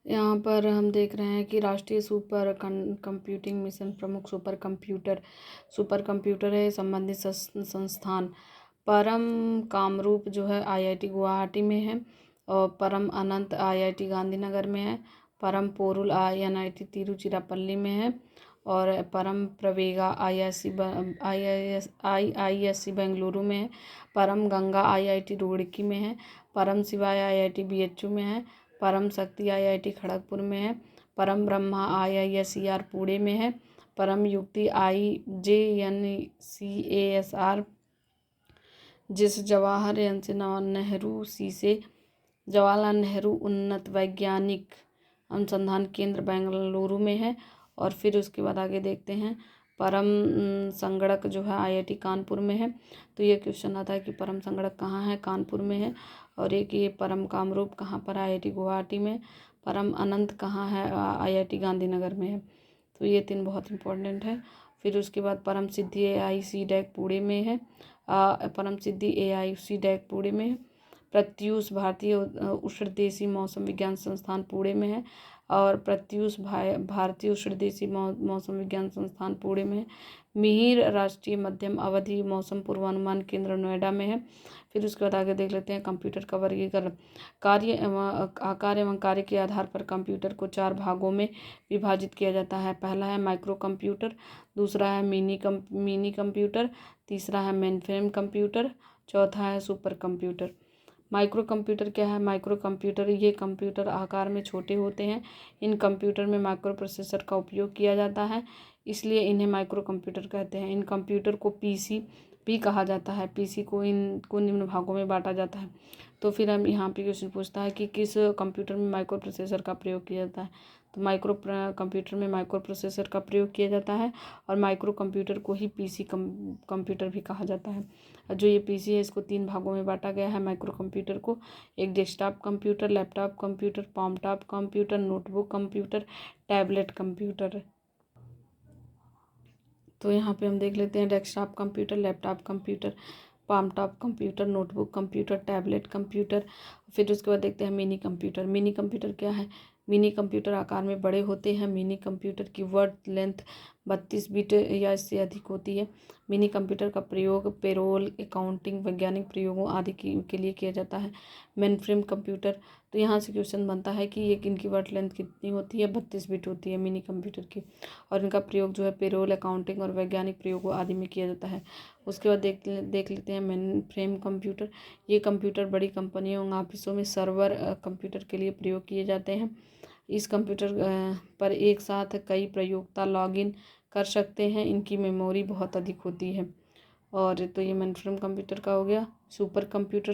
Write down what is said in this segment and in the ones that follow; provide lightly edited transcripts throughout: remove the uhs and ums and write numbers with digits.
यहाँ पर हम देख रहे हैं कि राष्ट्रीय सुपर कंप्यूटिंग मिशन प्रमुख सुपर कंप्यूटर है संबंधित संस्थान परम कामरूप जो है आईआईटी गुवाहाटी में है, और परम अनंत आईआईटी गांधीनगर में है, परम पोरुल आईआईटी तिरुचिरापल्ली में है, और परम प्रवेगा आईआईएससी बेंगलुरु में है, परम गंगा आईआईटी रुड़की में है, परम शिवाय आईआईटी बीएचयू में है, परम शक्ति आईआईटी खड़गपुर में है, परम ब्रह्मा आईआईएसईआर पुणे में है, परम युक्ति आईजेएनसीएसआर जिस जवाहरलाल नेहरू उन्नत वैज्ञानिक अनुसंधान केंद्र बेंगलुरु में है। और फिर उसके बाद आगे देखते हैं परम संगणक जो है आईआईटी कानपुर में है। तो ये क्वेश्चन आता है कि परम संगणक कहाँ है, कानपुर में है। और एक ये परम कामरूप कहाँ पर, आईआईटी गुवाहाटी में। परम अनंत कहाँ है, आईआईटी गांधीनगर में है। तो ये 3 बहुत इंपॉर्टेंट है। फिर उसके बाद परम सिद्धि एआई सीडैक पुणे में है, परम सिद्धि एआई सीडैक पुणे में है। प्रत्यूष भारतीय उष्णदेशीय मौसम विज्ञान संस्थान पुणे में है, और प्रत्यूष भारतीय उष्णदेशीय मौसम विज्ञान संस्थान पुणे में है। मिहिर राष्ट्रीय मध्यम अवधि मौसम पूर्वानुमान केंद्र नोएडा में है। फिर उसके बाद आगे देख लेते हैं कंप्यूटर का वर्गीकरण। कार्य एवं आकार एवं कार्य के आधार पर कंप्यूटर को 4 भागों में विभाजित किया जाता है। पहला है माइक्रो कंप्यूटर, दूसरा है मिनी कंप्यूटर, तीसरा है मेनफ्रेम कंप्यूटर, चौथा है सुपर कंप्यूटर। माइक्रो कंप्यूटर क्या है? माइक्रो कंप्यूटर ये कंप्यूटर आकार में छोटे होते हैं। इन कंप्यूटर में माइक्रो प्रोसेसर का उपयोग किया जाता है, इसलिए इन्हें माइक्रो कंप्यूटर कहते हैं। इन कंप्यूटर को पीसी भी कहा जाता है। पीसी को निम्न भागों में बांटा जाता है। तो फिर हम यहाँ पे क्वेश्चन पूछता है कि किस कंप्यूटर में माइक्रो प्रोसेसर का प्रयोग किया जाता है। तो कंप्यूटर में माइक्रो प्रोसेसर का प्रयोग किया जाता है, और माइक्रो कंप्यूटर को ही पीसी कंप्यूटर भी कहा जाता है। जो ये पीसी है इसको 3 भागों में बांटा गया है माइक्रो कंप्यूटर को। एक desktop computer, laptop computer, palmtop computer, notebook computer, tablet computer. तो यहाँ पे हम देख लेते हैं desktop computer, laptop computer, palmtop computer, notebook computer, tablet computer. फिर उसके बाद देखते हैं मिनी कंप्यूटर। मिनी कंप्यूटर क्या है? मिनी कंप्यूटर आकार में बड़े होते हैं। मिनी कंप्यूटर की वर्ड लेंथ 32 बिट या इससे अधिक होती है। मिनी कंप्यूटर का प्रयोग पेरोल, अकाउंटिंग, वैज्ञानिक प्रयोगों आदि के लिए किया जाता है। मेनफ्रेम कंप्यूटर, तो यहाँ से क्वेश्चन बनता है कि ये इनकी वर्ड लेंथ कितनी होती है? 32 बिट होती है मिनी कंप्यूटर की, और इनका प्रयोग जो है पेरोल, अकाउंटिंग और वैज्ञानिक प्रयोगों आदि में किया जाता है। उसके बाद देख लेते हैं मेन फ्रेम कंप्यूटर। ये कंप्यूटर बड़ी कंपनियों और ऑफिसों में सर्वर कंप्यूटर के लिए प्रयोग किए जाते हैं। इस कंप्यूटर पर एक साथ कई प्रयोक्ता लॉगिन कर सकते हैं। इनकी मेमोरी बहुत अधिक होती है। और तो ये मेन फ्रेम कंप्यूटर का हो गया। सुपर कंप्यूटर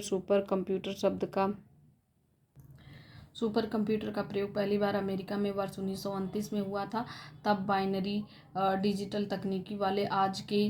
सुपर कंप्यूटर का प्रयोग पहली बार अमेरिका में वर्ष 1929 में हुआ था। तब बाइनरी डिजिटल तकनीकी वाले आज के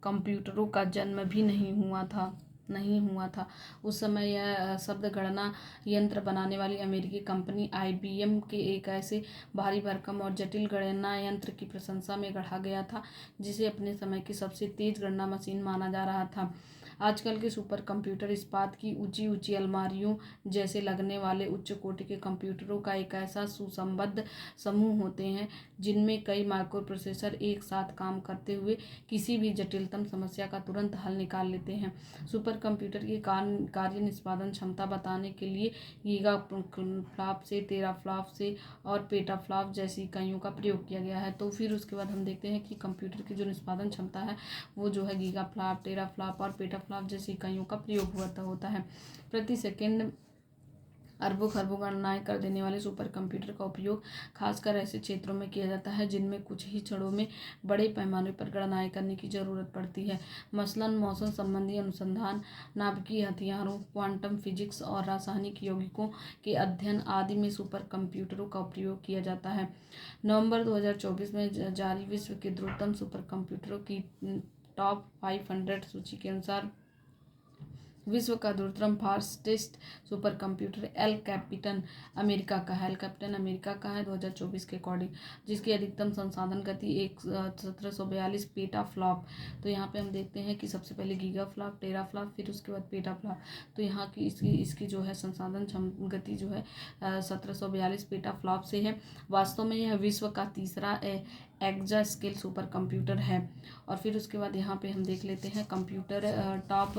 कंप्यूटरों का जन्म भी नहीं हुआ था। उस समय यह शब्द गणना यंत्र बनाने वाली अमेरिकी कंपनी आईबीएम के एक ऐसे भारी भरकम और जटिल गणना यंत्र की प्रशंसा में गढ़ा गया था, जिसे अपने समय की सबसे तेज गणना मशीन माना जा रहा था। आजकल के सुपर कंप्यूटर इस्पात की ऊंची ऊंची अलमारियों जैसे लगने वाले उच्च कोटि के कंप्यूटरों का एक ऐसा सुसंबद्ध समूह होते हैं, जिनमें कई माइक्रो प्रोसेसर एक साथ काम करते हुए किसी भी जटिलतम समस्या का तुरंत हल निकाल लेते हैं। सुपर कंप्यूटर की कार्य निष्पादन क्षमता बताने के लिए गीगा फ्लॉप से, टेराफ्लॉप से और पेटाफ्लॉप जैसी इकाइयों का प्रयोग किया गया है। तो फिर उसके बाद हम देखते हैं कि कंप्यूटर की जो निष्पादन क्षमता है वो जो है गीगा फ्लॉप, टेराफ्लॉप और पेटाफ्लॉप जैसी इकाइयों का प्रयोग होता है। प्रति सेकेंड अरबों खरबों गणनाएं कर देने वाले सुपर कंप्यूटर का उपयोग खासकर ऐसे क्षेत्रों में किया जाता है जिनमें कुछ ही क्षणों में बड़े पैमाने पर गणनाएं करने की जरूरत पड़ती है। मसलन मौसम संबंधी अनुसंधान, नाभिकीय हथियारों, क्वांटम फिजिक्स और रासायनिक यौगिकों के अध्ययन आदि में सुपर कंप्यूटरों का उपयोग किया जाता है। नवंबर 2024 में जारी विश्व के द्रुततम सुपर कंप्यूटरों की टॉप 500 सूची के अनुसार विश्व का दूरतम fastest super computer El Capitan America का है। एल कैपिटन अमेरिका का है 2024 के अकॉर्डिंग, जिसकी अधिकतम संसाधन गति 1742 पेटा फ्लॉप। तो यहाँ पे हम देखते हैं कि सबसे पहले गीगा फ्लॉप, टेरा फ्लॉप, फिर उसके बाद पेटा फ्लॉप। तो यहाँ की इसकी जो है संसाधन गति जो है 1742 पेटा फ्लॉप से है। वास्तव में यह विश्व का तीसरा एक्जा स्केल सुपर कंप्यूटर है। और फिर उसके बाद यहाँ पे हम देख लेते हैं कंप्यूटर टॉप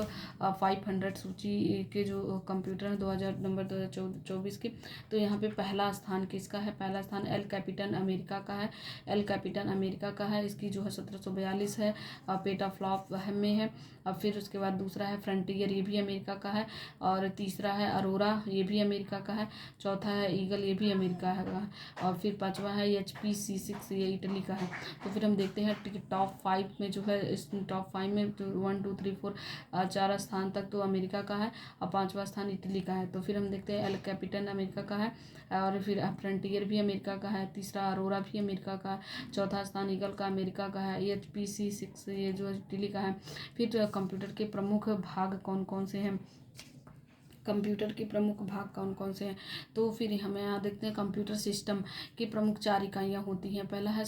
500 सूची के जो कंप्यूटर हैं 2024 के। तो यहाँ पे पहला स्थान किसका है? पहला स्थान एल कैपिटन अमेरिका का है। एल कैपिटन अमेरिका का है, इसकी जो है 1742 है, पेटा फ्लॉप में है। अब फिर उसके बाद दूसरा है फ्रंटियर, ये भी अमेरिका का है। और तीसरा है अरोरा, ये भी अमेरिका का है। चौथा है ईगल, ये भी अमेरिका है। और फिर पांचवा है HP-C6, ये इटली का है। तो फिर हम देखते हैं टॉप 5 में जो है, इस टॉप 5 में 1 2 3 4 4 स्थान तक तो अमेरिका का है और 5वां स्थान इटली का है। तो फिर हम देखते हैं एल कैपिटन अमेरिका का है, और फिर फ्रंटियर भी अमेरिका का है, तीसरा अरोरा भी अमेरिका का है, चौथा स्थान ईगल का अमेरिका का है, HP-C6 ये जो इटली का है। फिर कंप्यूटर के प्रमुख भाग कौन कौन से हैं? कंप्यूटर के प्रमुख भाग कौन कौन से हैं? तो फिर हमें यहाँ देखते हैं कंप्यूटर सिस्टम की प्रमुख 4 इकाइयाँ होती हैं। पहला है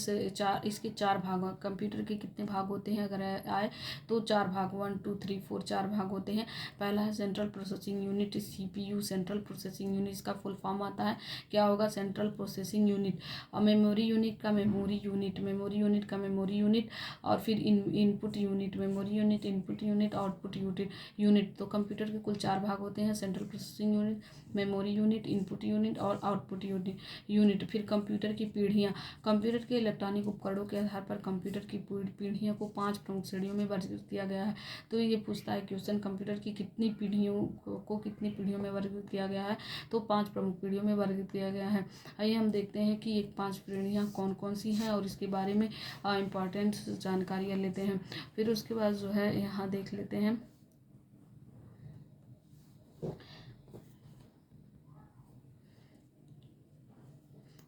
इसके 4 भाग। कंप्यूटर के कितने भाग होते हैं अगर आए तो 4 भाग, 1 2 3 4 4 भाग होते हैं। पहला है central processing unit, CPU। Central processing unit इसका फुल फॉर्म आता है, क्या होगा? Central processing unit. और मेमोरी यूनिट का मेमोरी यूनिट, मेमोरी यूनिट का मेमोरी यूनिट। और फिर input unit, memory unit, input unit, output unit. तो कंप्यूटर के कुल 4 भाग होते हैं, central processing unit, memory unit, input unit और आउटपुट यूनिट। फिर कंप्यूटर की पीढ़ियाँ। कंप्यूटर के इलेक्ट्रॉनिक उपकरणों के आधार पर कंप्यूटर की पीढ़ियों को 5 प्रमुख श्रेणियों में वर्गीकृत किया गया है। तो ये पूछता है क्वेश्चन, कंप्यूटर की कितनी पीढ़ियों को कितनी पीढ़ियों में वर्गीकृत किया गया है? तो 5 प्रमुख पीढ़ियों में वर्गीकृत किया गया है। आइए हम देखते हैं कि ये 5 पीढ़ियाँ कौन कौन सी हैं और इसके बारे में इम्पॉर्टेंट जानकारियाँ लेते हैं। फिर उसके बाद जो है यहाँ देख लेते हैं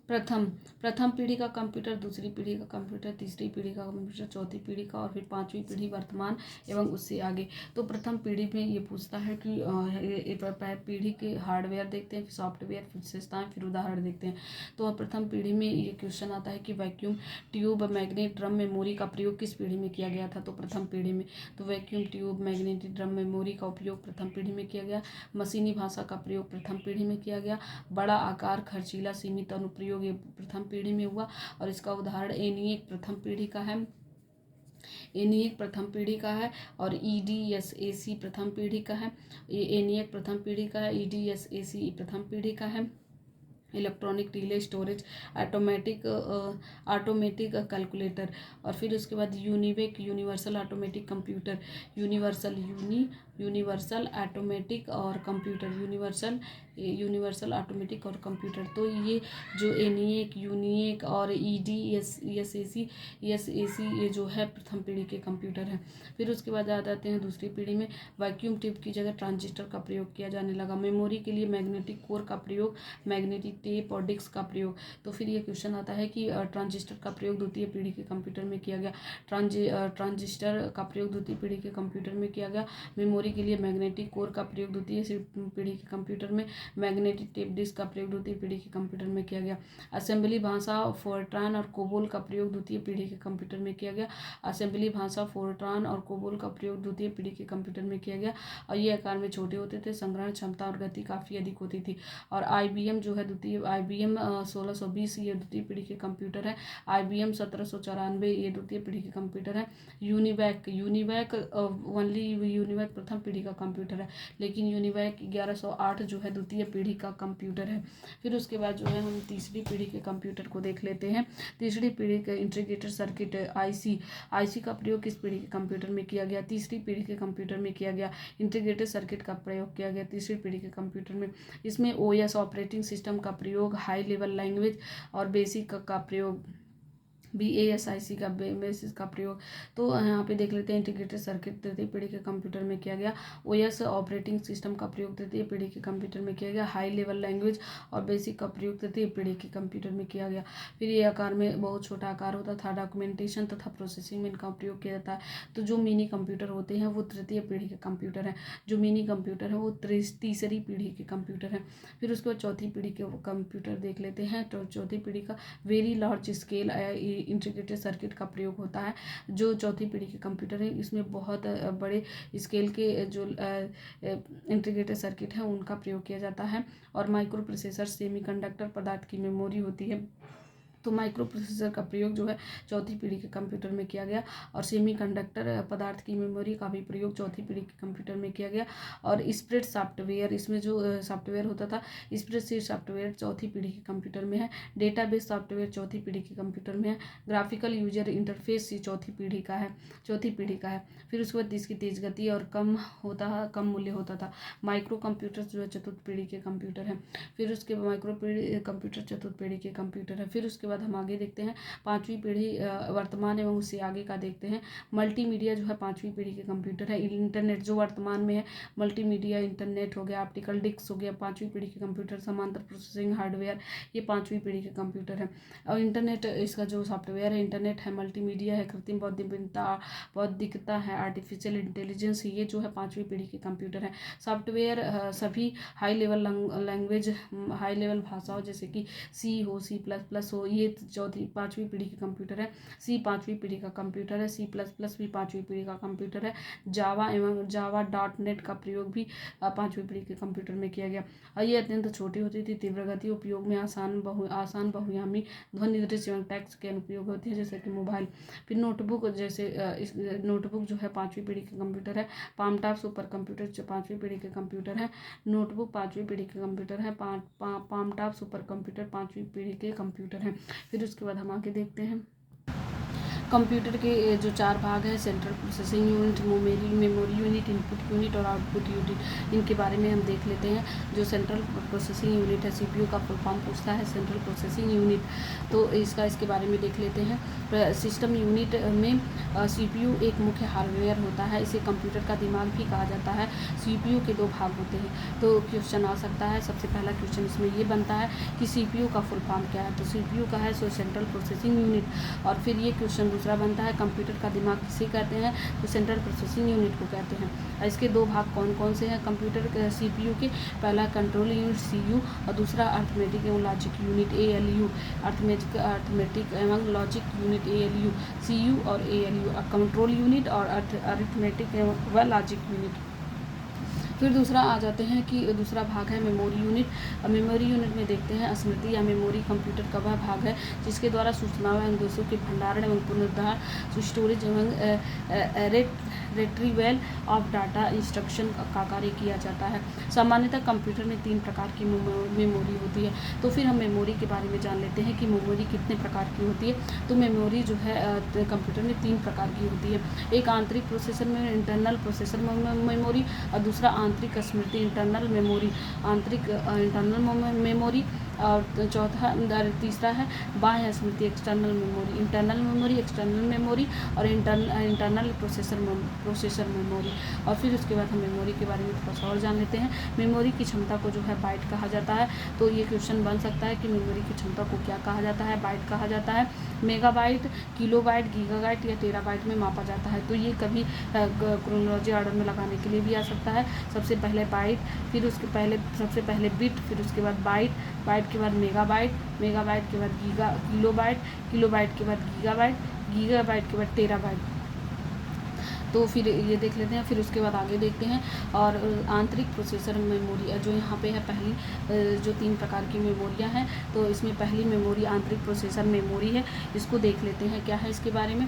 प्रथम पीढ़ी का कंप्यूटर, दूसरी पीढ़ी का कंप्यूटर, तीसरी पीढ़ी का कंप्यूटर, चौथी पीढ़ी का, और फिर 5वीं पीढ़ी वर्तमान एवं उससे आगे। तो प्रथम पीढ़ी में ये पूछता है कि पीढ़ी के हार्डवेयर देखते हैं, फिर सॉफ्टवेयर, फिर विशेषताएं, फिर उदाहरण देखते हैं। तो प्रथम पीढ़ी में ये क्वेश्चन आता है कि vacuum tube, magnet, drum, memory का प्रयोग किस पीढ़ी में किया गया था? तो प्रथम पीढ़ी में। तो vacuum tube, magnetic drum, memory का उपयोग प्रथम पीढ़ी में किया गया। मशीनी भाषा का प्रयोग प्रथम पीढ़ी में किया गया। बड़ा आकार, खर्चीला, सीमित अनुप्रयोग ये प्रथम पीढ़ी में हुआ। और इसका उदाहरण ENIAC प्रथम पीढ़ी का है, ENIAC प्रथम पीढ़ी का है। और EDSAC प्रथम पीढ़ी का है। ENIAC प्रथम पीढ़ी का है, EDSAC प्रथम पीढ़ी का है। Electronic relay storage, automatic calculator. और फिर उसके बाद UNIVAC, universal automatic computer, universal automatic और कंप्यूटर, यूनिवर्सल ऑटोमेटिक और कंप्यूटर। तो ये जो ENIAC, यूनिएक और EDSAC ये जो है प्रथम पीढ़ी के कंप्यूटर हैं। फिर उसके बाद आ जाते हैं दूसरी पीढ़ी में। वैक्यूम ट्यूब की जगह ट्रांजिस्टर का प्रयोग किया जाने लगा। मेमोरी के लिए मैग्नेटिक कोर का प्रयोग, मैग्नेटिक टेप और डिस्क का प्रयोग। तो फिर ये क्वेश्चन आता है कि ट्रांजिस्टर का प्रयोग द्वितीय पीढ़ी के कंप्यूटर में किया गया। ट्रांजिस्टर का प्रयोग द्वितीय पीढ़ी के कंप्यूटर में किया गया। मेमोरी के लिए मैग्नेटिक कोर का प्रयोग द्वितीय पीढ़ी के कंप्यूटर में, मैग्नेटिक टेप डिस्क का प्रयोग द्वितीय पीढ़ी के कंप्यूटर में किया गया। असेंबली भाषा फोर्ट्रान और कोबोल का प्रयोग द्वितीय पीढ़ी के कंप्यूटर में किया गया। असेंबली भाषा फोर्ट्रान और कोबोल का प्रयोग द्वितीय पीढ़ी के कंप्यूटर में किया गया। और ये आकार में छोटे होते थे, संग्रहण क्षमता और गति काफ़ी अधिक होती थी। और IBM जो है IBM 1620 ये द्वितीय पीढ़ी के कंप्यूटर है। IBM 1794 ये द्वितीय पीढ़ी के कंप्यूटर है। यूनिवैक प्रथम पीढ़ी का कंप्यूटर है, लेकिन यूनिवैक 1108 जो है द्वितीय पीढ़ी का कंप्यूटर है। फिर उसके बाद जो है हम तीसरी पीढ़ी के कंप्यूटर को देख लेते हैं। तीसरी पीढ़ी का इंटीग्रेटेड सर्किट IC का प्रयोग किस पीढ़ी के कंप्यूटर में किया गया? तीसरी पीढ़ी के कंप्यूटर में किया गया। इंटीग्रेटेड सर्किट का प्रयोग किया गया तीसरी पीढ़ी के कंप्यूटर में। इसमें OS ऑपरेटिंग सिस्टम का प्रयोग, हाई लेवल लैंग्वेज और बेसिक का प्रयोग BASIC का बेसिस का प्रयोग। तो यहाँ पे देख लेते हैं इंटीग्रेटेड सर्किट तृतीय पीढ़ी के कंप्यूटर में किया गया। OS ऑपरेटिंग सिस्टम का प्रयोग तृतीय पीढ़ी के कंप्यूटर में किया गया। हाई लेवल लैंग्वेज और बेसिक का प्रयोग तृतीय पीढ़ी के कंप्यूटर में किया गया। फिर ये आकार में बहुत छोटा आकार होता था। डॉक्यूमेंटेशन तथा प्रोसेसिंग में इनका उपयोग किया जाता है। तो जो मिनी कंप्यूटर होते हैं वो तृतीय पीढ़ी के कंप्यूटर हैं। जो मिनी कंप्यूटर है वो तीसरी पीढ़ी के कंप्यूटर हैं। फिर उसके बाद चौथी पीढ़ी के कंप्यूटर देख लेते हैं। तो चौथी पीढ़ी का very large scale integrated circuit का प्रयोग होता है। जो चौथी पीढ़ी के कंप्यूटर है इसमें बहुत बड़े स्केल के जो इंटीग्रेटेड सर्किट हैं उनका प्रयोग किया जाता है। और माइक्रो प्रोसेसर सेमीकंडक्टर पदार्थ की मेमोरी होती है। तो माइक्रो प्रोसेसर का प्रयोग जो है चौथी पीढ़ी के कंप्यूटर में किया गया। और सेमीकंडक्टर पदार्थ की मेमोरी का भी प्रयोग चौथी पीढ़ी के कंप्यूटर में किया गया। और स्प्रेड सॉफ्टवेयर, इसमें जो सॉफ्टवेयर होता था स्प्रेडशीट सॉफ्टवेयर चौथी पीढ़ी के कंप्यूटर में है। डेटाबेस सॉफ्टवेयर चौथी पीढ़ी के कंप्यूटर में है। ग्राफिकल यूजर इंटरफेस ये चौथी पीढ़ी का है। फिर उसके बाद इसकी तेज गति और कम मूल्य होता था। माइक्रो कंप्यूटर जो है चतुर्थ पीढ़ी के कंप्यूटर है। फिर उसके माइक्रो कंप्यूटर चतुर्थ पीढ़ी के कंप्यूटर है। फिर उसके बाद हम आगे देखते हैं पांचवी पीढ़ी वर्तमान एवं उससे आगे का देखते हैं। मल्टीमीडिया जो है पांचवी पीढ़ी के कंप्यूटर है। इंटरनेट जो वर्तमान में है मल्टीमीडिया इंटरनेट हो गया, ऑप्टिकल डिस्क हो गया, पांचवी पीढ़ी के कंप्यूटर। समांतर प्रोसेसिंग हार्डवेयर ये पांचवी पीढ़ी के कंप्यूटर है। और इंटरनेट इसका जो सॉफ्टवेयर है इंटरनेट है, मल्टीमीडिया है, कृत्रिम बौद्धिकता है, आर्टिफिशियल इंटेलिजेंस ये जो है पांचवी पीढ़ी के कंप्यूटर है। सॉफ्टवेयर सभी high level language high level भाषाओं जैसे कि सी हो, C++ हो, ये पांचवी पीढ़ी के कंप्यूटर है। सी पांचवी पीढ़ी का कंप्यूटर है। C++ भी पांचवी पीढ़ी का कंप्यूटर है। जावा.NET का प्रयोग भी पांचवी पीढ़ी के कंप्यूटर में किया गया। और ये अत्यंत छोटी होती थी, तीव्र गति, उपयोग में आसान बहुआयामी, ध्वनि दृश्य एवं टेक्स्ट के अनुप्रयोग होते हैं जैसे कि मोबाइल। फिर नोटबुक नोटबुक जो है पांचवी पीढ़ी के कंप्यूटर है। पामटॉप सुपर कंप्यूटर जो पांचवी पीढ़ी के कंप्यूटर है। नोटबुक पांचवी पीढ़ी के कंप्यूटर है। पामटॉप सुपर कंप्यूटर पांचवी पीढ़ी के कंप्यूटर हैं। फिर उसके बाद हम आगे देखते हैं कंप्यूटर के जो चार भाग हैं central processing unit, memory unit, input unit और आउटपुट यूनिट, इनके बारे में हम देख लेते हैं। जो सेंट्रल प्रोसेसिंग यूनिट है CPU का फुल फॉर्म पूछता है सेंट्रल प्रोसेसिंग यूनिट, तो इसके बारे में देख लेते हैं। सिस्टम यूनिट में CPU एक मुख्य हार्डवेयर होता है। इसे कंप्यूटर का दिमाग भी कहा जाता है। CPU के दो भाग होते हैं। तो क्वेश्चन आ सकता है, सबसे पहला क्वेश्चन इसमें ये बनता है कि CPU का फुल फॉर्म क्या है। तो CPU का है सेंट्रल प्रोसेसिंग यूनिट। और फिर ये क्वेश्चन दूसरा बनता है कंप्यूटर का दिमाग किसे कहते हैं, तो सेंट्रल प्रोसेसिंग यूनिट को कहते हैं। इसके दो भाग कौन कौन से हैं कंप्यूटर CPU के, पहला कंट्रोल यूनिट CU और दूसरा अर्थमेटिक एवं लॉजिक यूनिट ALU। अर्थमेटिक एवं लॉजिक यूनिट ALU, CU और ALU, कंट्रोल यूनिट और अर्थमेटिक एवं लॉजिक यूनिट। फिर दूसरा आ जाते हैं कि दूसरा भाग है मेमोरी यूनिट। मेमोरी यूनिट में देखते हैं स्मृति या मेमोरी कंप्यूटर का वह भाग है जिसके द्वारा सूचनाओं एवं दोषों के भंडारण एवं पुनरुद्धार, स्टोरेज एवं रिट्रीवल ऑफ डाटा इंस्ट्रक्शन का कार्य किया जाता है। सामान्यतः कंप्यूटर में 3 प्रकार की मेमोरी होती है। तो फिर हम मेमोरी के बारे में जान लेते हैं कि मेमोरी कितने प्रकार की होती है। तो मेमोरी जो है कंप्यूटर में 3 प्रकार की होती है। एक आंतरिक प्रोसेसर में इंटरनल प्रोसेसर मेमोरी, और दूसरा आंतरिक स्मृति इंटरनल मेमोरी, और तीसरा है बाह्य स्मृति एक्सटर्नल मेमोरी। एक्सटर्नल मेमोरी और इंटरनल प्रोसेसर मेमोरी। और फिर उसके बाद हम मेमोरी के बारे में थोड़ा सा और जान लेते हैं। मेमोरी की क्षमता को जो है बाइट कहा जाता है। तो ये क्वेश्चन बन सकता है कि मेमोरी की क्षमता को क्या कहा जाता है, बाइट कहा जाता है। मेगाबाइट, किलोबाइट, गीगाबाइट या टेराबाइट में मापा जाता है। तो ये कभी क्रोनोलॉजी ऑर्डर में लगाने के लिए भी आ सकता है। सबसे पहले बाइट, फिर सबसे पहले बिट, फिर उसके बाद बाइट के बाद मेगाबाइट के बाद किलोबाइट के बाद गीगाबाइट के बाद टेराबाइट। तो फिर ये देख लेते हैं। फिर उसके बाद आगे देखते हैं। और आंतरिक प्रोसेसर मेमोरी जो यहाँ पे है, पहली जो 3 प्रकार की मेमोरियाँ हैं, तो इसमें पहली मेमोरी आंतरिक प्रोसेसर मेमोरी है। इसको देख लेते हैं क्या है इसके बारे में।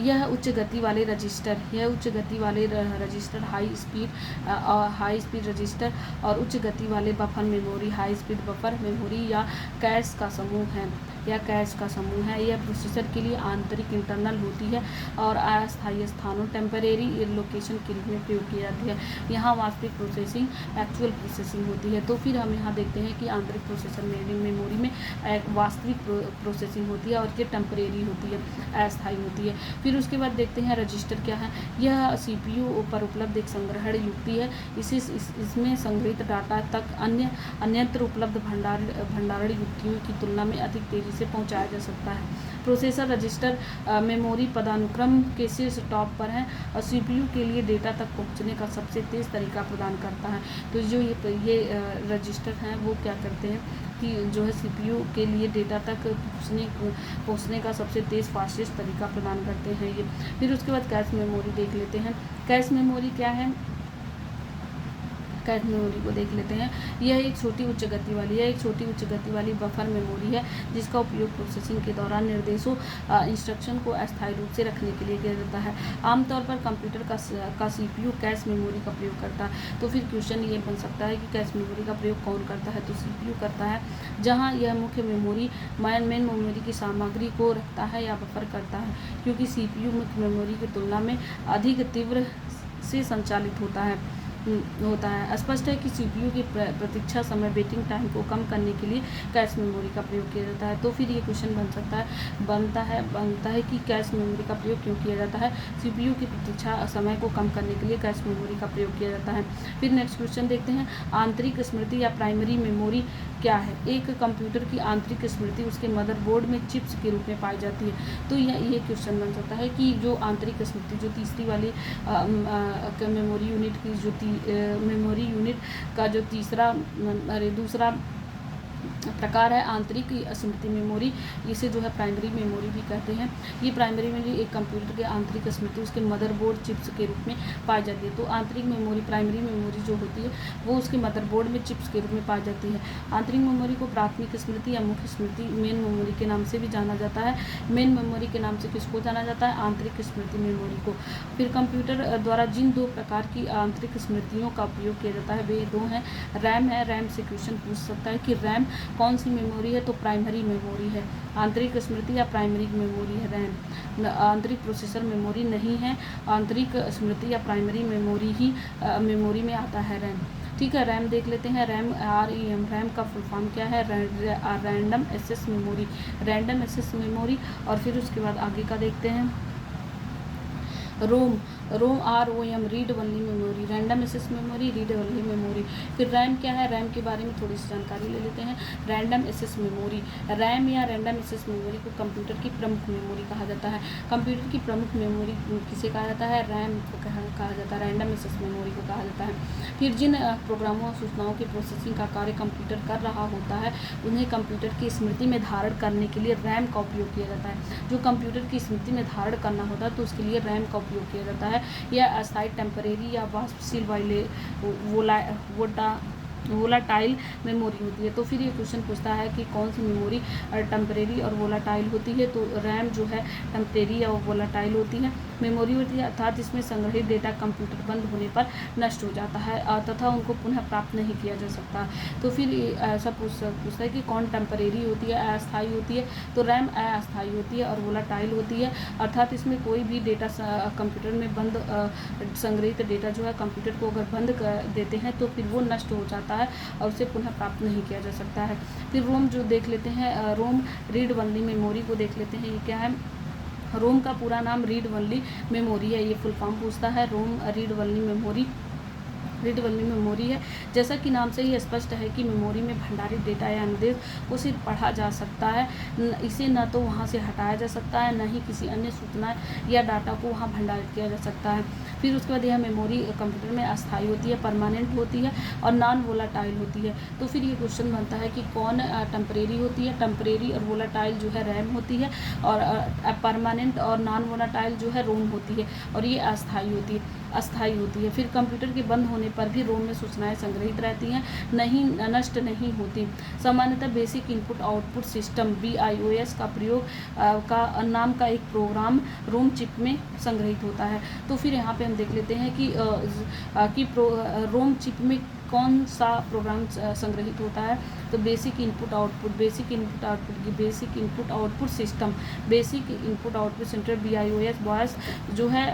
यह उच्च गति वाले रजिस्टर हाई स्पीड रजिस्टर और उच्च गति वाले buffer memory high speed buffer memory या कैश का समूह है। यह प्रोसेसर के लिए आंतरिक इंटरनल होती है और अस्थायी स्थानों टेम्परेरी लोकेशन के रूप में प्रयोग की जाती है। यहाँ वास्तविक प्रोसेसिंग एक्चुअल प्रोसेसिंग होती है। तो फिर हम यहाँ देखते हैं कि आंतरिक प्रोसेसर मेमोरी में एक वास्तविक प्रोसेसिंग होती है और ये टेम्परेरी होती है, अस्थायी होती है। फिर उसके बाद देखते हैं रजिस्टर क्या है। यह CPU पर उपलब्ध एक संग्रहण युक्ति है। इसमें संग्रहित डाटा तक अन्यत्र उपलब्ध भंडारण युक्तियों की तुलना में अधिक तेजी से पहुंचाया जा सकता है। प्रोसेसर रजिस्टर मेमोरी पदानुक्रम के शीर्ष टॉप पर है और CPU के लिए डेटा तक पहुंचने का सबसे तेज़ तरीका प्रदान करता है। तो जो ये रजिस्टर हैं वो क्या करते हैं कि जो है CPU के लिए डेटा तक पहुंचने का सबसे तेज़ फास्टेस्ट तरीका प्रदान करते हैं ये। फिर उसके बाद कैश मेमोरी देख लेते हैं। कैश मेमोरी क्या है, कैश मेमोरी को देख लेते हैं। यह एक छोटी उच्च गति वाली बफर मेमोरी है जिसका उपयोग प्रोसेसिंग के दौरान निर्देशों इंस्ट्रक्शन को अस्थायी रूप से रखने के लिए किया जाता है। आमतौर पर कंप्यूटर का CPU कैश मेमोरी का प्रयोग करता है। तो फिर क्वेश्चन ये बन सकता है कि कैश मेमोरी का प्रयोग कौन करता है, तो CPU करता है, जहाँ यह मुख्य मेन मेमोरी की सामग्री को रखता है या बफर करता है, क्योंकि CPU मुख्य मेमोरी की तुलना में अधिक तीव्र से संचालित होता है। स्पष्ट है कि CPU की प्रतीक्षा समय वेटिंग टाइम को कम करने के लिए कैश मेमोरी का प्रयोग किया जाता है। तो फिर ये क्वेश्चन बनता है कि कैश मेमोरी का प्रयोग क्यों किया जाता है। CPU की प्रतीक्षा समय को कम करने के लिए कैश मेमोरी का प्रयोग किया जाता है। फिर नेक्स्ट क्वेश्चन देखते हैं, आंतरिक स्मृति या प्राइमरी मेमोरी क्या है। एक कंप्यूटर की आंतरिक स्मृति उसके मदरबोर्ड में चिप्स के रूप में पाई जाती है। तो ये क्वेश्चन बन सकता है कि जो आंतरिक स्मृति जो तीसरी वाली मेमोरी यूनिट की जो मेमोरी यूनिट का जो दूसरा प्रकार है आंतरिक स्मृति मेमोरी, इसे जो है प्राइमरी मेमोरी भी कहते हैं। ये प्राइमरी मेमोरी एक कंप्यूटर के आंतरिक स्मृति उसके मदरबोर्ड चिप्स के रूप में पाई जाती है। तो आंतरिक मेमोरी प्राइमरी मेमोरी जो होती है वो उसके मदरबोर्ड में चिप्स के रूप में पाई जाती है। आंतरिक मेमोरी को प्राथमिक स्मृति या मुख्य स्मृति मेन मेमोरी के नाम से भी जाना जाता है। मेन मेमोरी के नाम से किसको जाना जाता है, आंतरिक स्मृति मेमोरी को। फिर कंप्यूटर द्वारा जिन दो प्रकार की आंतरिक स्मृतियों का उपयोग किया जाता है वे दो हैं, रैम है। रैम से क्वेश्चन पूछ सकता है कि रैम कौन सी मेमोरी है, तो प्राइमरी मेमोरी है। आंतरिक स्मृति या प्राइमरी मेमोरी है रैम। आंतरिक प्रोसेसर मेमोरी नहीं है, आंतरिक स्मृति या प्राइमरी मेमोरी में आता है रैम। ठीक है, रैम देख लेते हैं। रैम का फुल फॉर्म क्या है, रैंडम एक्सेस मेमोरी। और फिर उसके बाद आगे का देखते हैं, ROM ROM read only memory, random access memory, read only memory. फिर रैम क्या है, रैम के बारे में थोड़ी सी जानकारी ले लेते हैं। रैंडम एक्सेस मेमोरी, रैम या रैंडम एक्सेस मेमोरी को कंप्यूटर की प्रमुख मेमोरी कहा जाता है। कंप्यूटर की प्रमुख मेमोरी किसे कहा जाता है, रैम को कहा जाता है, रैंडम एक्सेस मेमोरी को कहा जाता है। फिर जिन प्रोग्रामों और सूचनाओं की प्रोसेसिंग का कार्य कंप्यूटर कर रहा होता है उन्हें कंप्यूटर की स्मृति में धारण करने के लिए रैम का उपयोग किया जाता है। जो कंप्यूटर की स्मृति में धारण करना होता है तो उसके लिए रैम का उपयोग किया जाता है। यह अस्थायी टेम्परेरी या वाष्पशील वोलाटाइल मेमोरी होती है। तो फिर ये क्वेश्चन पूछता है कि कौन सी मेमोरी टेम्परेरी और वोलाटाइल होती है, तो रैम जो है टेम्परेरी या वोलाटाइल होती है मेमोरी होती है, अर्थात इसमें संग्रहित डेटा कंप्यूटर बंद होने पर नष्ट हो जाता है तथा उनको पुनः प्राप्त नहीं किया जा सकता। तो फिर ऐसा पूछता है कि कौन टेम्परेरी होती है, अस्थायी होती है, तो रैम अस्थायी होती है और वोलाटाइल होती है, अर्थात इसमें कोई भी डेटा कंप्यूटर में बंद संग्रहित डेटा जो है कंप्यूटर को अगर बंद कर देते हैं तो फिर वो नष्ट हो जाता है और उसे पुनः प्राप्त नहीं किया जा सकता है। फिर रोम जो देख लेते हैं, रोम रीड ओनली मेमोरी को देख लेते हैं। ये क्या है, रोम का पूरा नाम रीड ओनली मेमोरी है। ये फुल फॉर्म पूछता है, रोम रीड ओनली मेमोरी है। जैसा कि नाम से ही स्पष्ट है कि मेमोरी में भंडारित डेटा या अनुदेश को सिर्फ पढ़ा जा सकता है, इसे न तो वहाँ से हटाया जा सकता है, न ही किसी अन्य सूचना या डाटा को वहाँ भंडारित किया जा सकता है। फिर उसके बाद यह मेमोरी कंप्यूटर में अस्थायी होती है, परमानेंट होती है और नॉन वोलाटाइल होती है। तो फिर ये क्वेश्चन बनता है कि कौन टेम्परेरी होती है, टेम्परेरी और वोलाटाइल जो है रैम होती है और परमानेंट और नॉन वोलाटाइल जो है रोम होती है और ये अस्थायी होती है। अस्थायी होती है। फिर कंप्यूटर के बंद होने पर भी रोम में सूचनाएं संग्रहित रहती हैं, नहीं नष्ट नहीं होती। सामान्यतः basic input output system BIOS का प्रयोग का नाम का एक प्रोग्राम रोम चिप में संग्रहित होता है। तो फिर यहाँ पे हम देख लेते हैं कि रोम चिप में कौन सा प्रोग्राम संग्रहित होता है। तो basic input output system, basic input output centre BIOS जो है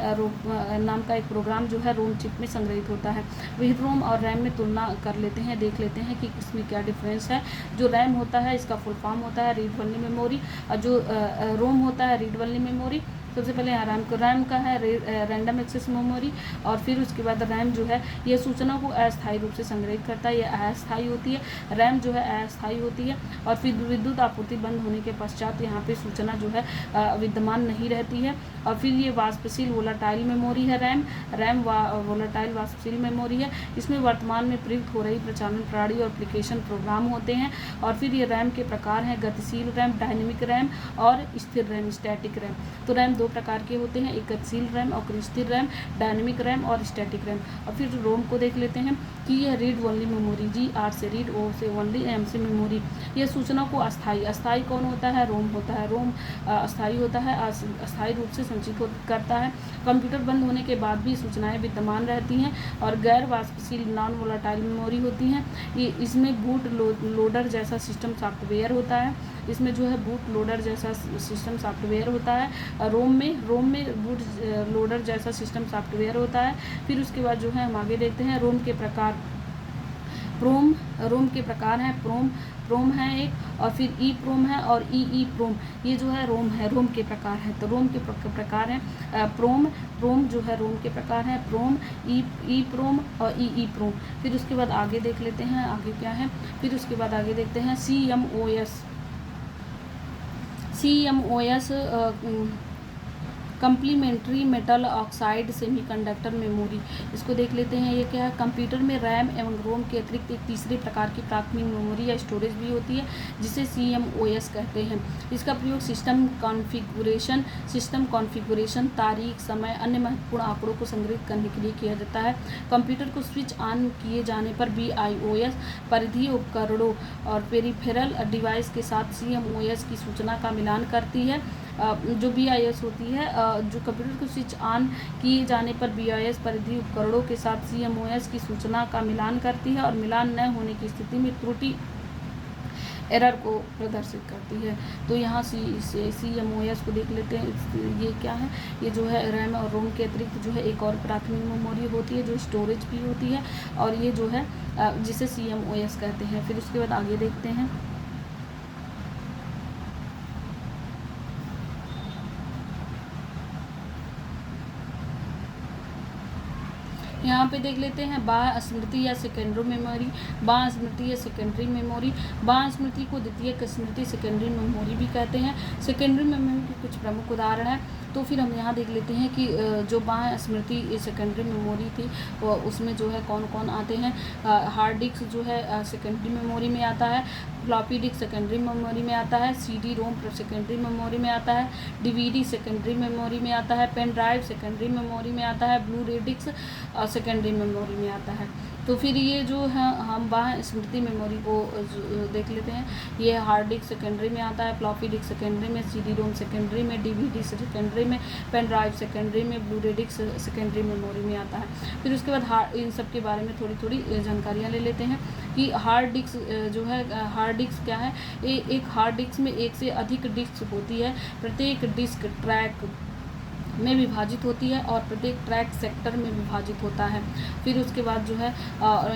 नाम का एक प्रोग्राम जो है रोम चिप में संग्रहित होता है। वही रोम और रैम में तुलना कर लेते हैं, देख लेते हैं कि इसमें क्या डिफरेंस है। जो रैम होता है इसका फुल फॉर्म होता है रीड ओनली मेमोरी, और जो रोम होता है रीड ओनली मेमोरी। सबसे पहले यहाँ रैम का है रैंडम एक्सेस मेमोरी, और फिर उसके बाद रैम जो है ये सूचना को अस्थायी रूप से संग्रहित करता है, यह अस्थायी होती है। रैम जो है अस्थायी होती है, और फिर विद्युत आपूर्ति बंद होने के पश्चात यहाँ पे सूचना जो है विद्यमान नहीं रहती है। और फिर ये वाष्पशील वोलाटाइल मेमोरी है रैम वोलाटाइल वाष्पशील मेमोरी है। इसमें वर्तमान में प्रयुक्त हो रही प्रचालन प्रणाली और एप्लीकेशन प्रोग्राम होते हैं। और फिर ये रैम के प्रकार हैं गतिशील रैम, डायनेमिक रैम और स्थिर रैम, स्टैटिक रैम। तो रैम दो प्रकार के होते हैं, एक गतिशील रैम और स्थिर रैम, डायनेमिक रैम और स्टैटिक रैम। और फिर रोम को देख लेते हैं कि यह रीड ओनली मेमोरी, GR से रीड, O से ओनली, M से मेमोरी। यह सूचना को अस्थायी कौन होता है? रोम होता है। रोम अस्थायी होता है, अस्थायी रूप से संचित करता है। कंप्यूटर बंद होने के बाद भी सूचनाएं विद्यमान रहती हैं। और गैर वाष्पशील नॉन वोलाटाइल मेमोरी होती हैं। ये इसमें बूट लोडर जैसा सिस्टम सॉफ्टवेयर होता है। इसमें जो है बूट लोडर जैसा सिस्टम सॉफ्टवेयर होता है। रोम में बूट लोडर जैसा सिस्टम सॉफ्टवेयर होता है। फिर उसके बाद जो है हम आगे देखते हैं रोम के प्रकार। रोम के प्रकार हैं प्रोम है एक, और फिर EEPROM है और EEPROM। ये जो है रोम के प्रकार है। तो रोम के प्रकार हैं प्रोम जो है रोम के प्रकार हैं, प्रोम, EEPROM और EEPROM। फिर उसके बाद आगे देख लेते हैं आगे क्या है। फिर उसके बाद आगे देखते हैं CMOS complementary metal oxide semiconductor memory. इसको देख लेते हैं ये क्या है। कंप्यूटर में रैम एवं रोम के अतिरिक्त एक तीसरे प्रकार की प्राथमिक मेमोरी या स्टोरेज भी होती है, जिसे CMOS कहते हैं। इसका प्रयोग सिस्टम कॉन्फ़िगरेशन, तारीख, समय, अन्य महत्वपूर्ण आंकड़ों को संग्रहित करने के लिए किया जाता है। कंप्यूटर को स्विच ऑन किए जाने पर BIOS परिधीय उपकरणों और पेरिफेरल डिवाइस के साथ CMOS की सूचना का मिलान करती है। जो BIOS होती है, जो कंप्यूटर को स्विच ऑन किए जाने पर BIOS परिधीय उपकरणों के साथ CMOS की सूचना का मिलान करती है, और मिलान न होने की स्थिति में त्रुटि एरर को प्रदर्शित करती है। तो यहाँ CMOS को देख लेते हैं ये क्या है। ये जो है रैम और रोम के अतिरिक्त जो है एक और प्राथमिक मेमोरी होती है जो स्टोरेज भी होती है, और ये जो है जिसे CMOS कहते हैं। फिर उसके बाद आगे देखते हैं। यहाँ पे देख लेते हैं बाह्य स्मृति या सेकेंडरी मेमोरी। बाह्य स्मृति या सेकेंडरी मेमोरी, बाह्य स्मृति को द्वितीयक स्मृति सेकेंडरी मेमोरी भी कहते हैं। सेकेंडरी मेमोरी के कुछ प्रमुख उदाहरण हैं। तो फिर हम यहाँ देख लेते हैं कि जो बाह्य स्मृति सेकेंडरी मेमोरी थी उसमें जो है कौन कौन आते हैं। हार्ड डिस्क जो है सेकेंडरी मेमोरी में आता है, फ्लॉपी डिस्क सेकेंडरी मेमोरी में आता है, CD-ROM सेकेंडरी मेमोरी में आता है, DVD सेकेंडरी मेमोरी में आता है, पेन ड्राइव सेकेंडरी मेमोरी में आता है, ब्लू रे डिस्क सेकेंडरी मेमोरी में आता है। तो फिर ये जो है हम बाह्य स्मृति मेमोरी को देख लेते हैं। ये हार्ड डिस्क सेकेंडरी में आता है, फ्लॉपी डिस्क सेकेंडरी में, CD-ROM सेकेंडरी में, DVD सेकेंडरी में, पेन ड्राइव सेकेंडरी में, ब्लू रे डिस्क सेकेंडरी मेमोरी में आता है। फिर उसके बाद इन सब के बारे में थोड़ी जानकारियाँ ले लेते हैं कि हार्ड डिस्क जो है, हार्ड डिस्क क्या है। एक हार्ड डिस्क में एक से अधिक डिस्क होती है। प्रत्येक डिस्क ट्रैक में विभाजित होती है और प्रत्येक ट्रैक सेक्टर में विभाजित होता है। फिर उसके बाद जो है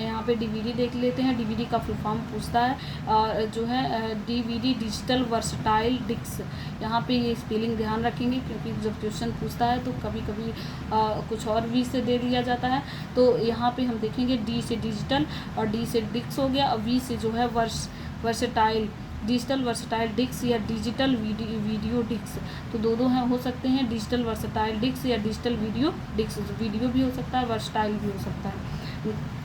यहाँ पे DVD देख लेते हैं। DVD का फुल फॉर्म पूछता है और जो है DVD डिजिटल वर्सटाइल डिस्क। यहाँ पे ये स्पेलिंग ध्यान रखेंगे क्योंकि जब क्वेश्चन पूछता है तो कभी कभी कुछ और V से दे दिया जाता है। तो यहाँ पे हम देखेंगे D से डिजिटल और D से डिस्क हो गया, और V से जो है वर्सटाइल, डिजिटल वर्सटाइल डिस्क या डिजिटल वीडियो डिस्क। तो दो हैं, हो सकते हैं डिजिटल वर्सटाइल डिस्क या डिजिटल वीडियो डिस्क। वीडियो भी हो सकता है, वर्सटाइल भी हो सकता है।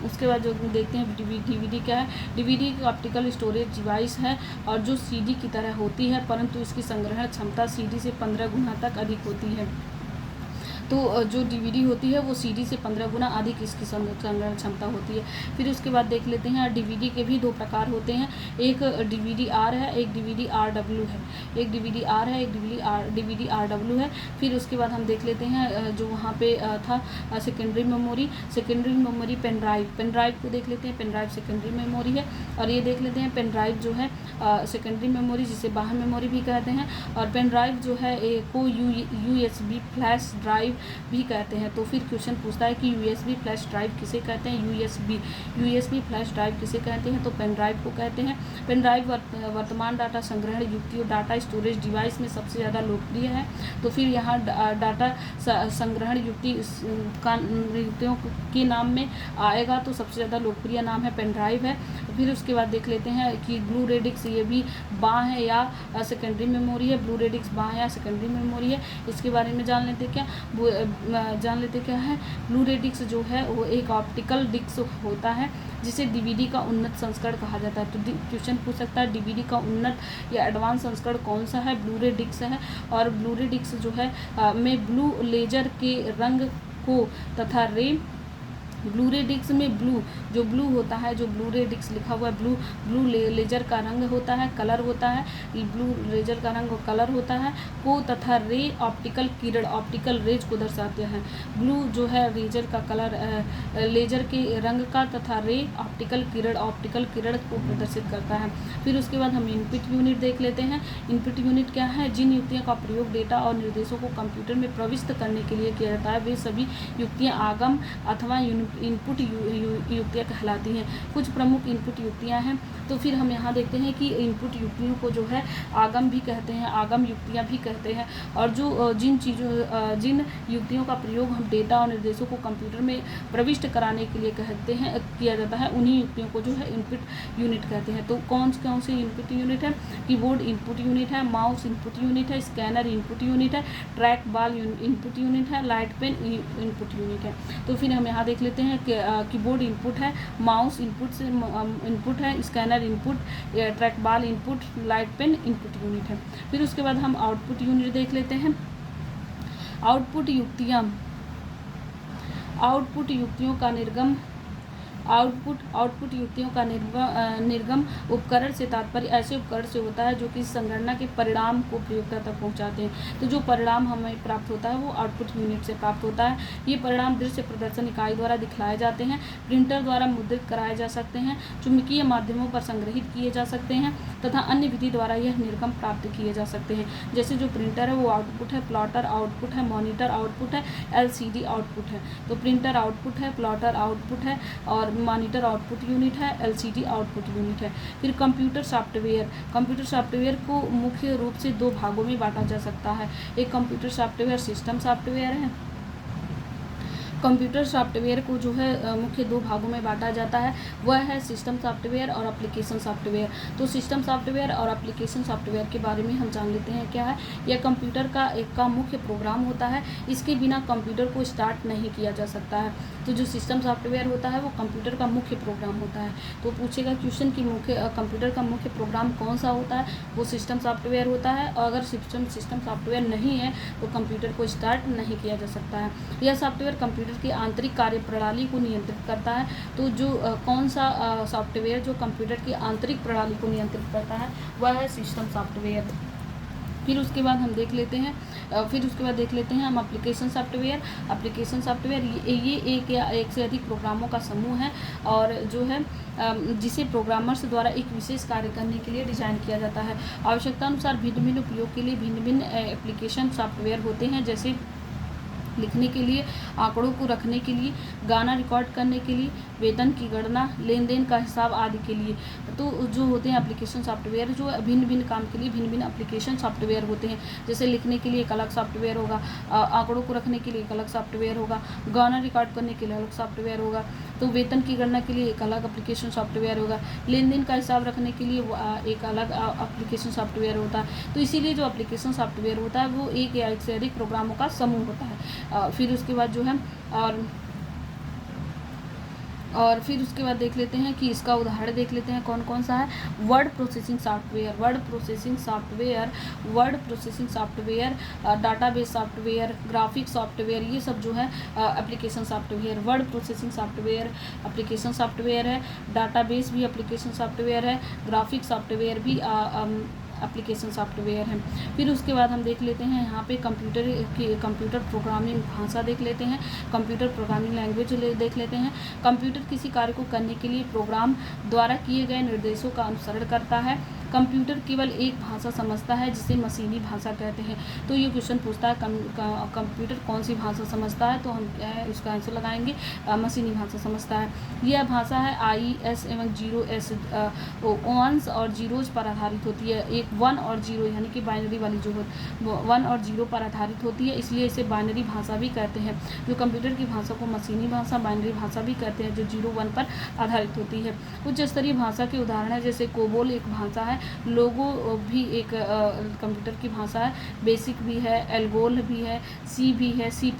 उसके बाद जो देखते हैं DVD क्या है। DVD एक ऑप्टिकल स्टोरेज डिवाइस है और जो CD की तरह होती है, परंतु इसकी संग्रहण क्षमता CD से 15 गुना तक अधिक होती है। तो जो डीवीडी होती है वो सीडी से 15 गुना अधिक इसकी संग्रहण क्षमता होती है। फिर उसके बाद देख लेते हैं डीवीडी के भी दो प्रकार होते हैं, एक डीवीडी आर है, एक डीवीडी आर डब्ल्यू है। एक डीवीडी आर है, एक डीवीडी आर डब्ल्यू है। फिर उसके बाद हम देख लेते हैं जो वहाँ पे था सेकेंडरी मेमोरी पेन ड्राइव को देख लेते हैं। पेन ड्राइव सेकेंडरी मेमोरी है। और ये देख लेते हैं पेन ड्राइव जो है सेकेंडरी मेमोरी जिसे बाह्य मेमोरी भी कहते हैं। और पेन ड्राइव जो है को यूएसबी फ्लैश ड्राइव भी कहते हैं। तो फिर क्वेश्चन पूछता है कि यूएसबी फ्लैश ड्राइव किसे कहते हैं, यूएसबी फ्लैश ड्राइव किसे कहते हैं, तो पेन ड्राइव को कहते हैं। पेन ड्राइव वर्तमान डाटा संग्रहण युक्ति और डाटा स्टोरेज डिवाइस में सबसे ज़्यादा लोकप्रिय है। तो फिर यहाँ डाटा संग्रहण युक्तियों के नाम में आएगा तो सबसे ज़्यादा लोकप्रिय नाम है पेन ड्राइव है। फिर उसके बाद देख लेते हैं कि ब्लू रेडिक्स ये भी बाँ है या सेकेंडरी मेमोरी है। ब्लू रेडिक्स बाँ या सेकेंडरी मेमोरी है, इसके बारे में जान लेते क्या है। ब्लू रेडिक्स जो है वो एक ऑप्टिकल डिस्क होता है जिसे डीवीडी का उन्नत संस्करण कहा जाता है। तो क्वेश्चन पूछ सकता है डीवीडी का उन्नत या एडवांस संस्करण कौन सा है, ब्लू रे डिस्क है। और ब्लू रे डिस्क जो है में ब्लू लेजर के रंग को तथा ब्लू रे डिस्क में ब्लू होता है, जो ब्लू रे डिस्क लिखा हुआ है ब्लू लेजर का रंग होता है, कलर होता है, ब्लू लेजर का रंग और कलर होता है को तथा रे ऑप्टिकल रेज को दर्शाते हैं। ब्लू जो है लेजर का कलर लेजर के रंग का तथा रे ऑप्टिकल किरण को प्रदर्शित करता है। फिर उसके बाद हम इनपुट यूनिट देख लेते हैं। इनपुट यूनिट क्या है, जिन युक्तियों का प्रयोग डेटा और निर्देशों को कंप्यूटर में प्रविष्ट करने के लिए किया जाता है वे सभी युक्तियाँ आगम अथवा इनपुट युक्तियाँ कहलाती हैं। कुछ प्रमुख इनपुट युक्तियाँ हैं। तो फिर हम यहाँ देखते हैं कि इनपुट युक्तियों को जो है आगम भी कहते हैं, आगम युक्तियाँ भी कहते हैं। और जो जिन युक्तियों का प्रयोग हम डेटा और निर्देशों को कंप्यूटर में प्रविष्ट कराने के लिए किया जाता है उन्हीं युक्तियों को जो है इनपुट यूनिट कहते हैं। तो कौन से इनपुट यूनिट है, कीबोर्ड इनपुट यूनिट है, माउस इनपुट यूनिट है, स्कैनर इनपुट यूनिट है, ट्रैक बॉल इनपुट यूनिट है, लाइट पेन इनपुट यूनिट है। तो फिर हम यहाँ देख लेते हैं कि कीबोर्ड इनपुट है, माउस इनपुट है, scanner input, track ball input, light pen input unit है। फिर उसके बाद हम आउटपुट यूनिट देख लेते हैं। आउटपुट युक्तियों का निर्गम उपकरण से तात्पर्य ऐसे उपकरण से होता है जो कि संगणना के परिणाम को प्रयोगकर्ता तक पहुंचाते हैं। तो जो परिणाम हमें प्राप्त होता है वो आउटपुट यूनिट से प्राप्त होता है। ये परिणाम दृश्य प्रदर्शन इकाई द्वारा दिखलाए जाते हैं, प्रिंटर द्वारा मुद्रित कराए जा सकते हैं, चुंबकीय माध्यमों पर संग्रहित किए जा सकते हैं तथा अन्य विधि द्वारा यह निर्गम प्राप्त किए जा सकते हैं। जैसे जो प्रिंटर है वो आउटपुट है, प्लॉटर आउटपुट है, मॉनिटर आउटपुट है, LCD आउटपुट है। तो प्रिंटर आउटपुट है, प्लॉटर आउटपुट है और मॉनिटर आउटपुट यूनिट है, LCD आउटपुट यूनिट है। फिर कंप्यूटर सॉफ्टवेयर को मुख्य रूप से दो भागों में बांटा जा सकता है। एक कंप्यूटर सॉफ्टवेयर सिस्टम सॉफ्टवेयर है। कंप्यूटर सॉफ्टवेयर को जो है मुख्य दो भागों में बांटा जाता है, वह है सिस्टम सॉफ्टवेयर और एप्लीकेशन सॉफ्टवेयर। तो सिस्टम सॉफ्टवेयर और एप्लीकेशन सॉफ्टवेयर के बारे में हम जान लेते हैं क्या है। यह कंप्यूटर का मुख्य प्रोग्राम होता है, इसके बिना कंप्यूटर को स्टार्ट नहीं किया जा सकता है। तो जो सिस्टम सॉफ्टवेयर होता है वो कंप्यूटर का मुख्य प्रोग्राम होता है। तो पूछेगा क्वेश्चन कि कंप्यूटर का मुख्य प्रोग्राम कौन सा होता है, वो सिस्टम सॉफ्टवेयर होता है। और अगर सिस्टम सॉफ्टवेयर नहीं है तो कंप्यूटर को स्टार्ट नहीं किया जा सकता है। यह सॉफ्टवेयर कंप्यूटर की आंतरिक कार्यप्रणाली को नियंत्रित करता है। तो जो कौन सा सॉफ्टवेयर जो कंप्यूटर की आंतरिक प्रणाली को नियंत्रित करता है वह है सिस्टम सॉफ्टवेयर। फिर उसके बाद हम देख लेते हैं हम एप्लीकेशन सॉफ्टवेयर ये एक या एक से अधिक प्रोग्रामों का समूह है और जो है जिसे प्रोग्रामर्स द्वारा एक विशेष कार्य करने के लिए डिज़ाइन किया जाता है। आवश्यकता अनुसार भिन्न भिन्न उपयोग के लिए भिन्न भिन्न एप्लीकेशन सॉफ्टवेयर होते हैं, जैसे लिखने के लिए, आंकड़ों को रखने के लिए, गाना रिकॉर्ड करने के लिए, वेतन की गणना, लेन देन का हिसाब आदि के लिए। तो जो होते हैं एप्लीकेशन सॉफ्टवेयर जो भिन्न भिन्न काम के लिए भिन्न भिन्न एप्लीकेशन सॉफ्टवेयर होते हैं। जैसे लिखने के लिए एक अलग सॉफ्टवेयर होगा, आंकड़ों को रखने के लिए एक अलग सॉफ्टवेयर होगा, गाना रिकॉर्ड करने के लिए अलग सॉफ्टवेयर होगा, तो वेतन की गणना के लिए एक अलग एप्लीकेशन सॉफ्टवेयर होगा, लेन देन का हिसाब रखने के लिए एक अलग एप्लीकेशन सॉफ्टवेयर होता है। तो इसीलिए जो एप्लीकेशन सॉफ्टवेयर होता है वो एक या एक से अधिक प्रोग्रामों का समूह होता है। फिर उसके बाद जो है और और फिर उसके बाद देख लेते हैं कि इसका उदाहरण देख लेते हैं कौन कौन सा है। Word processing software, database software, graphic software, ये सब जो है application software. Word processing software application software है, डाटाबेस भी एप्लीकेशन सॉफ्टवेयर है, ग्राफिक सॉफ्टवेयर भी एप्लीकेशन सॉफ्टवेयर है। फिर उसके बाद हम देख लेते हैं यहाँ पे कंप्यूटर प्रोग्रामिंग भाषा देख लेते हैं, कंप्यूटर प्रोग्रामिंग लैंग्वेज देख लेते हैं। कंप्यूटर किसी कार्य को करने के लिए प्रोग्राम द्वारा किए गए निर्देशों का अनुसरण करता है। कंप्यूटर केवल एक भाषा समझता है जिसे मशीनी भाषा कहते हैं। तो ये क्वेश्चन पूछता है कंप्यूटर कौन सी भाषा समझता है, तो हम क्या है उसका आंसर लगाएंगे मशीनी भाषा समझता है। यह भाषा है IS एवं 0S वंस और जीरोज पर आधारित होती है। एक 1 और 0 यानी कि बाइनरी वाली जो 1 और 0 पर आधारित होती है, इसलिए इसे बाइनरी भाषा भी कहते हैं। जो कंप्यूटर की भाषा को मशीनी भाषा, बाइनरी भाषा भी कहते हैं, जो 0-1 पर आधारित होती है। उच्च स्तरीय भाषा के उदाहरण है जैसे कोबोल एक भाषा है, लोगो भी एक कंप्यूटर की भाषा है, बेसिक भी है, एल्गोल भी है, सी भी है, C++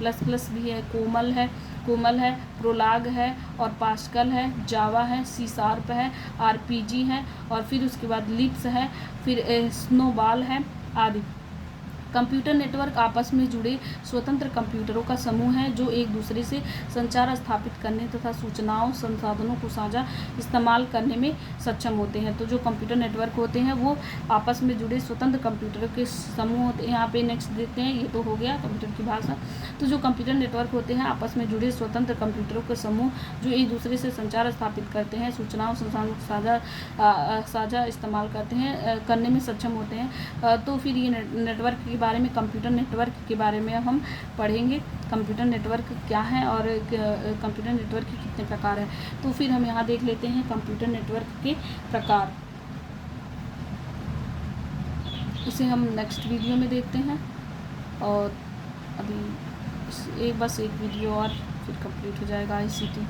भी है, कोमल है, प्रोलाग है और पास्कल है, जावा है, C# है, RPG है और फिर उसके बाद लिप्स है, फिर स्नोबॉल है आदि। कंप्यूटर नेटवर्क आपस में जुड़े स्वतंत्र कंप्यूटरों का समूह है जो एक दूसरे से संचार स्थापित करने तथा सूचनाओं संसाधनों को साझा इस्तेमाल करने में सक्षम होते हैं। तो जो कंप्यूटर नेटवर्क होते हैं वो आपस में जुड़े स्वतंत्र कंप्यूटरों के समूह होते हैं। यहाँ पे नेक्स्ट देखते हैं, ये तो हो गया कंप्यूटर की भाषा। तो जो कंप्यूटर नेटवर्क होते हैं आपस में जुड़े स्वतंत्र कंप्यूटरों के समूह जो एक दूसरे से संचार स्थापित करते हैं, सूचनाओं संसाधनों को साझा इस्तेमाल करने में सक्षम होते हैं। तो फिर ये नेटवर्क के बारे में, कंप्यूटर नेटवर्क के बारे में हम पढ़ेंगे। कंप्यूटर नेटवर्क क्या है और कंप्यूटर नेटवर्क के कितने प्रकार हैं। तो फिर हम यहाँ देख लेते हैं कंप्यूटर नेटवर्क के प्रकार, इसे हम नेक्स्ट वीडियो में देखते हैं। और अभी बस एक वीडियो और फिर कंप्लीट हो जाएगा ICT।